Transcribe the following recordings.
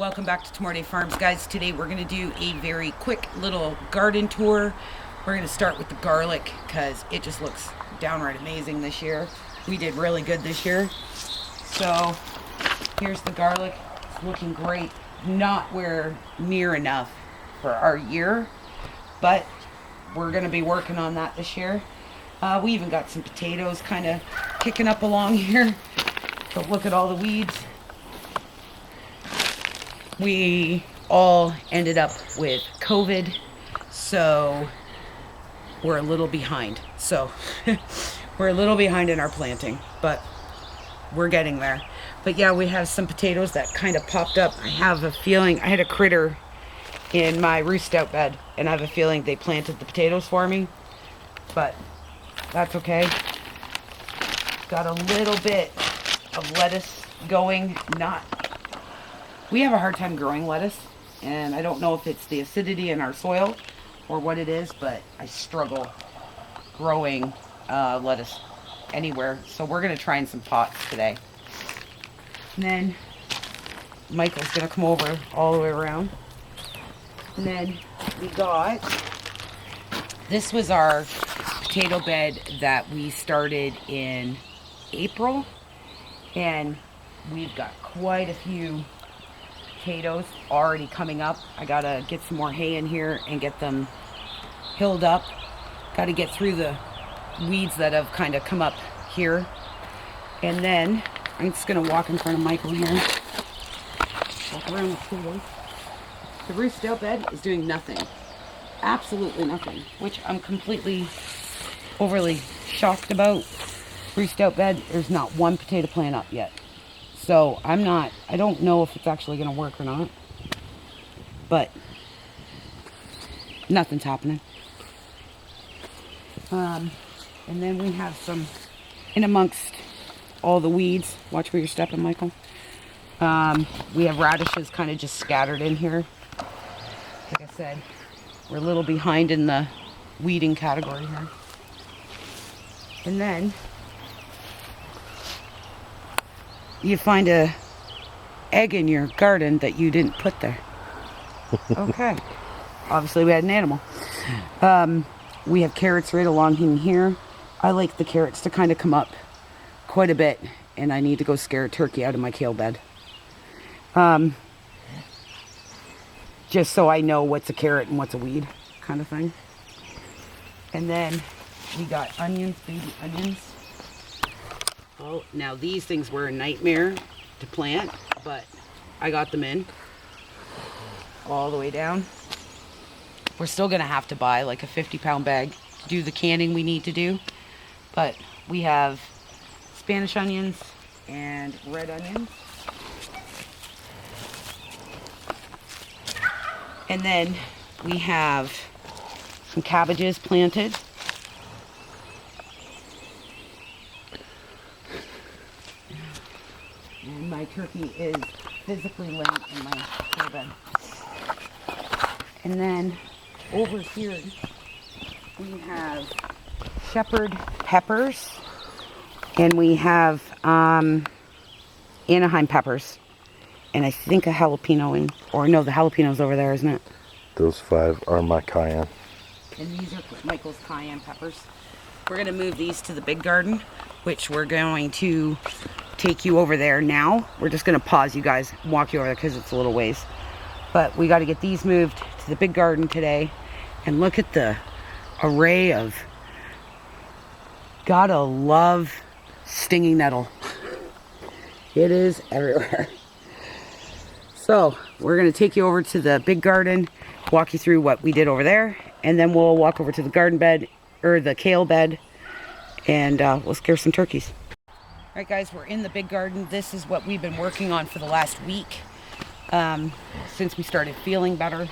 Welcome back to Tomorrowaday Farms, guys. Today we're going to do a very quick little garden tour. We're going to start with the garlic because it just looks downright amazing this year. We did really good this year. So here's the garlic. It's looking great. Not where near enough for our year, but we're going to be working on that this year. We even got some potatoes kind of kicking up along here. But look at all the weeds. We all ended up with COVID, so we're a little behind. So we're a little behind in our planting, but we're getting there. But yeah, we have some potatoes that kind of popped up. I have a feeling, I had a critter in my roost out bed, and I have a feeling they planted the potatoes for me, but that's okay. Got a little bit of lettuce going. We have a hard time growing lettuce, and I don't know if it's the acidity in our soil or what it is, but I struggle growing lettuce anywhere. So we're going to try in some pots today. And then Michael's going to come over all the way around. And then we got, this was our potato bed that we started in April, and we've got quite a few potatoes already coming up. I gotta get some more hay in here and get them hilled up. Gotta get through the weeds that have kind of come up here. And then I'm just gonna walk in front of Michael here. Walk around the potatoes. The roost out bed is doing nothing. Absolutely nothing. Which I'm completely overly shocked about. Roost out bed, there's not one potato plant up yet. So I don't know if it's actually going to work or not, but nothing's happening. And then we have some, in amongst all the weeds, watch where you're stepping, Michael. We have radishes kind of just scattered in here. Like I said, we're a little behind in the weeding category here. And then you find a egg in your garden that you didn't put there. Okay. Obviously we had an animal. We have carrots right along in here. I like the carrots to kind of come up quite a bit, and I need to go scare a turkey out of my kale bed. Just so I know what's a carrot and what's a weed kind of thing. And then we got onions, baby onions. Oh, now these things were a nightmare to plant, but I got them in all the way down. We're still gonna have to buy like a 50-pound bag to do the canning we need to do, but we have Spanish onions and red onions. And then we have some cabbages planted. And my turkey is physically laying in my cabin. And then over here we have shepherd peppers, and we have Anaheim peppers, and I think a jalapeno the jalapeno's over there, isn't it? Those 5 are my cayenne. And these are Michael's cayenne peppers. We're going to move these to the big garden, which we're going to take you over there now. We're just going to pause you guys, walk you over there because it's a little ways. But we got to get these moved to the big garden today. And look at the array of, gotta love stinging nettle. It is everywhere. So we're going to take you over to the big garden, walk you through what we did over there, and then we'll walk over to the garden bed, or the kale bed, and we'll scare some turkeys. All right, guys, we're in the big garden. This is what we've been working on for the last week, since we started feeling better.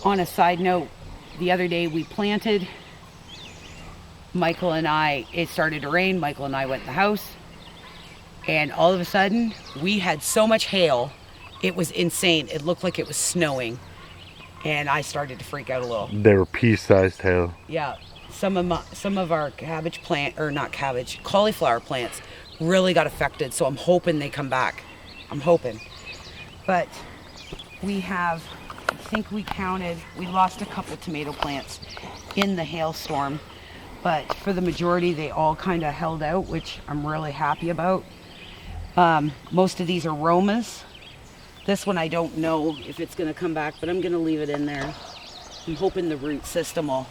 On a side note, the other day we planted. It started to rain. Michael and I went in the house, and all of a sudden we had so much hail. It was insane. It looked like it was snowing, and I started to freak out a little. They were pea-sized hail. Yeah. Some of our cauliflower plants really got affected, so I'm hoping they come back. I'm hoping. But we have, I think we lost a couple tomato plants in the hailstorm, but for the majority they all kind of held out, which I'm really happy about. Most of these are Romas. This one I don't know if it's going to come back, but I'm going to leave it in there. I'm hoping the root system will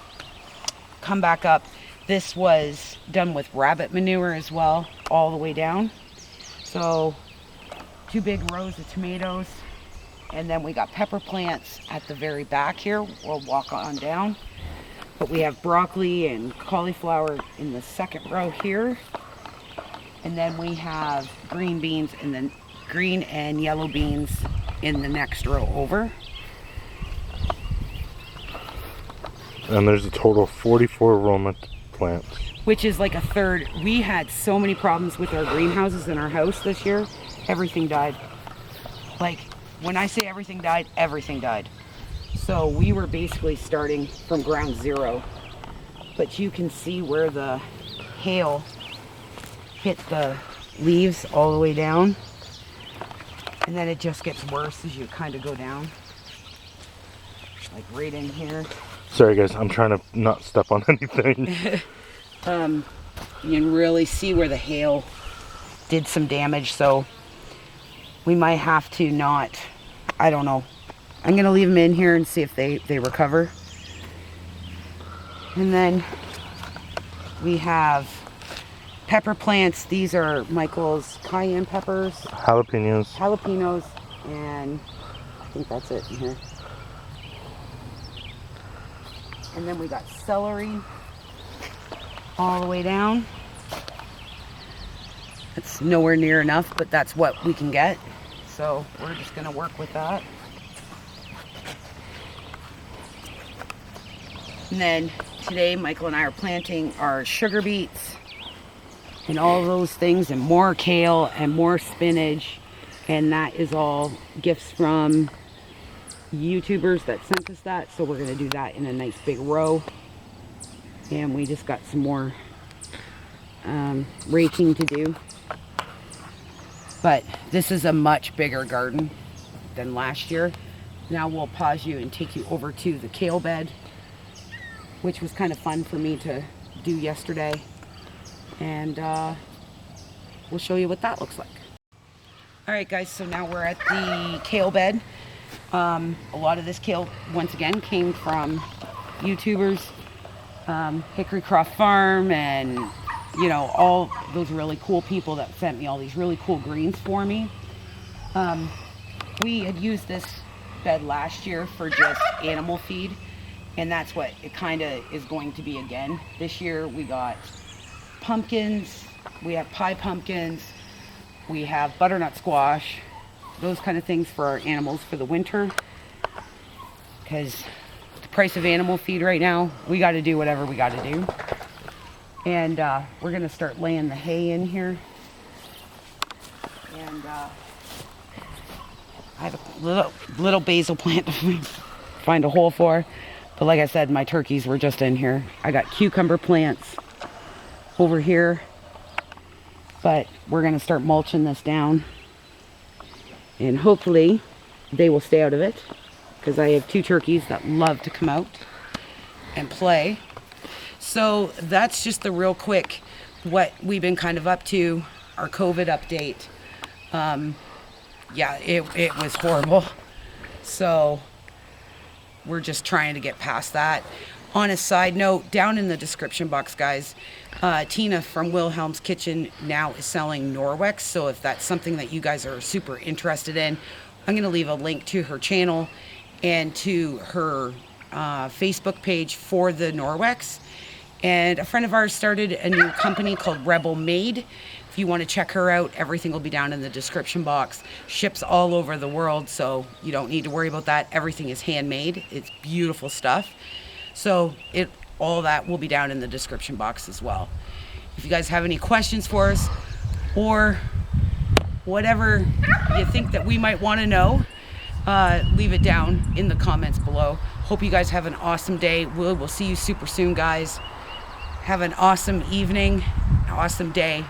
come back up. This was done with rabbit manure as well, all the way down. So 2 big rows of tomatoes, and then we got pepper plants at the very back here. We'll walk on down. But we have broccoli and cauliflower in the second row here. And then we have green beans, and then green and yellow beans in the next row over. And there's a total of 44 Roma plants. Which is like a third. We had so many problems with our greenhouses in our house this year. Everything died. Like, when I say everything died, everything died. So we were basically starting from ground zero. But you can see where the hail hit the leaves all the way down. And then it just gets worse as you kind of go down. Like right in here. Sorry guys, I'm trying to not step on anything. You can really see where the hail did some damage, so we might have to not, I don't know. I'm going to leave them in here and see if they recover. And then we have pepper plants. These are Michael's cayenne peppers. Jalapenos, and I think that's it in here. And then we got celery all the way down. It's nowhere near enough, but that's what we can get. So we're just gonna work with that. And then today, Michael and I are planting our sugar beets and all those things, and more kale and more spinach. And that is all gifts from YouTubers that sent us that. So we're gonna do that in a nice big row. And we just got some more raking to do. But this is a much bigger garden than last year. Now we'll pause you and take you over to the kale bed, which was kind of fun for me to do yesterday. And we'll show you what that looks like. All right, guys, so now we're at the kale bed. A lot of this kale, once again, came from YouTubers, Hickory Croft Farm, and you know, all those really cool people that sent me all these really cool greens for me. We had used this bed last year for just animal feed, and that's what it kind of is going to be again. This year we got pumpkins, we have pie pumpkins, we have butternut squash, those kind of things for our animals for the winter. Because the price of animal feed right now, we got to do whatever we got to do. And we're going to start laying the hay in here. And I have a little basil plant to find a hole for. But like I said, my turkeys were just in here. I got cucumber plants over here. But we're going to start mulching this down. And hopefully they will stay out of it. Because I have 2 turkeys that love to come out and play. So that's just the real quick what we've been kind of up to, our COVID update. Yeah, it was horrible. So we're just trying to get past that. On a side note, down in the description box, guys, Tina from Wilhelm's Kitchen now is selling Norwex. So if that's something that you guys are super interested in, I'm going to leave a link to her channel and to her Facebook page for the Norwex. And a friend of ours started a new company called Rebel Made. If you want to check her out, everything will be down in the description box. Ships all over the world, so you don't need to worry about that. Everything is handmade. It's beautiful stuff. So all that will be down in the description box as well. If you guys have any questions for us, or whatever you think that we might want to know, leave it down in the comments below. Hope you guys have an awesome day. We'll see you super soon, guys. Have an awesome evening, awesome day.